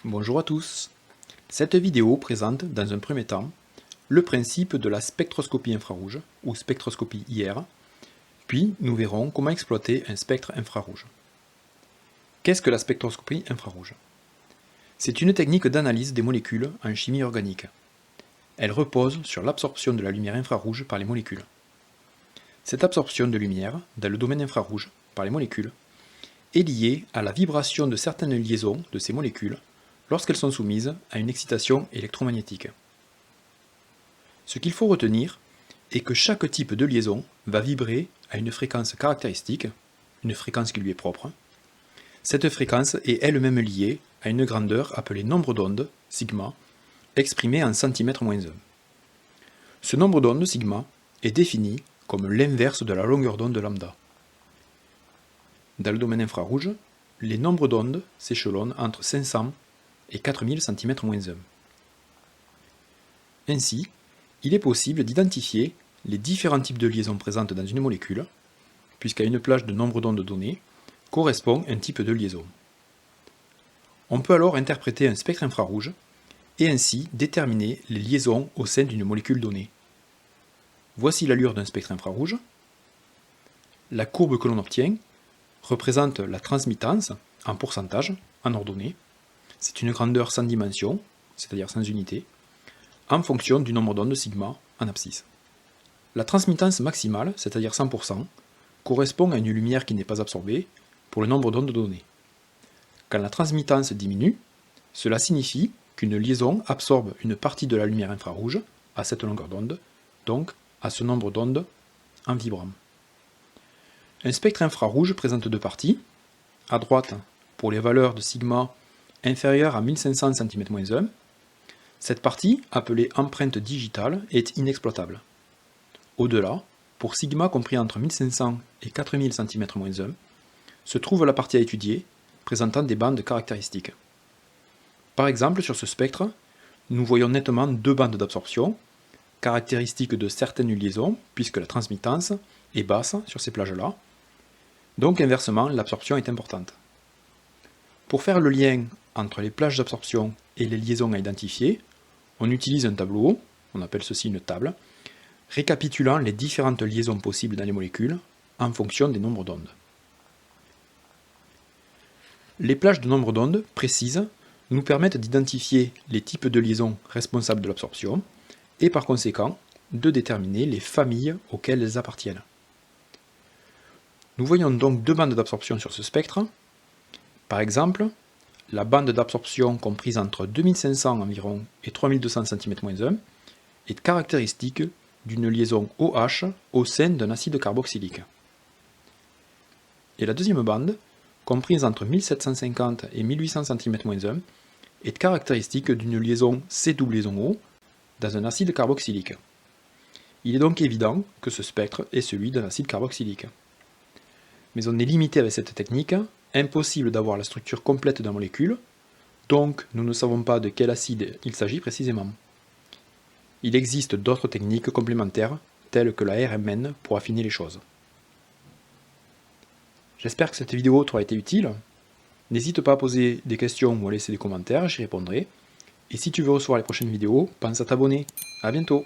Bonjour à tous. Cette vidéo présente, dans un premier temps, le principe de la spectroscopie infrarouge, ou spectroscopie IR, puis nous verrons comment exploiter un spectre infrarouge. Qu'est-ce que la spectroscopie infrarouge? C'est une technique d'analyse des molécules en chimie organique. Elle repose sur l'absorption de la lumière infrarouge par les molécules. Cette absorption de lumière, dans le domaine infrarouge, par les molécules, est liée à la vibration de certaines liaisons de ces molécules lorsqu'elles sont soumises à une excitation électromagnétique. Ce qu'il faut retenir est que chaque type de liaison va vibrer à une fréquence caractéristique, une fréquence qui lui est propre. Cette fréquence est elle-même liée à une grandeur appelée nombre d'ondes, sigma, exprimée en cm-1. Ce nombre d'ondes, sigma, est défini comme l'inverse de la longueur d'onde lambda. Dans le domaine infrarouge, les nombres d'ondes s'échelonnent entre 500 et 4000 cm-1. Ainsi, il est possible d'identifier les différents types de liaisons présentes dans une molécule, puisqu'à une plage de nombre d'ondes données correspond un type de liaison. On peut alors interpréter un spectre infrarouge et ainsi déterminer les liaisons au sein d'une molécule donnée. Voici l'allure d'un spectre infrarouge. La courbe que l'on obtient représente la transmittance en pourcentage, en ordonnée. C'est une grandeur sans dimension, c'est-à-dire sans unité, en fonction du nombre d'ondes sigma en abscisse. La transmittance maximale, c'est-à-dire 100%, correspond à une lumière qui n'est pas absorbée pour le nombre d'ondes donné. Quand la transmittance diminue, cela signifie qu'une liaison absorbe une partie de la lumière infrarouge à cette longueur d'onde, donc à ce nombre d'ondes en vibrant. Un spectre infrarouge présente deux parties. À droite, pour les valeurs de sigma inférieures à 1500 cm-1, cette partie, appelée empreinte digitale, est inexploitable. Au-delà, pour sigma compris entre 1500 et 4000 cm-1, se trouve la partie à étudier, présentant des bandes caractéristiques. Par exemple, sur ce spectre, nous voyons nettement deux bandes d'absorption, caractéristiques de certaines liaisons, puisque la transmittance est basse sur ces plages-là. Donc inversement, l'absorption est importante. Pour faire le lien entre les plages d'absorption et les liaisons à identifier, on utilise un tableau, on appelle ceci une table, récapitulant les différentes liaisons possibles dans les molécules en fonction des nombres d'ondes. Les plages de nombres d'ondes précises nous permettent d'identifier les types de liaisons responsables de l'absorption et par conséquent de déterminer les familles auxquelles elles appartiennent. Nous voyons donc deux bandes d'absorption sur ce spectre. Par exemple, la bande d'absorption comprise entre 2500 environ et 3200 cm-1 est caractéristique d'une liaison OH au sein d'un acide carboxylique. Et la deuxième bande, comprise entre 1750 et 1800 cm-1, est caractéristique d'une liaison C-O dans un acide carboxylique. Il est donc évident que ce spectre est celui d'un acide carboxylique. Mais on est limité avec cette technique, impossible d'avoir la structure complète d'un molécule, donc nous ne savons pas de quel acide il s'agit précisément. Il existe d'autres techniques complémentaires, telles que la RMN, pour affiner les choses. J'espère que cette vidéo t'aura été utile. N'hésite pas à poser des questions ou à laisser des commentaires, j'y répondrai. Et si tu veux recevoir les prochaines vidéos, pense à t'abonner. A bientôt!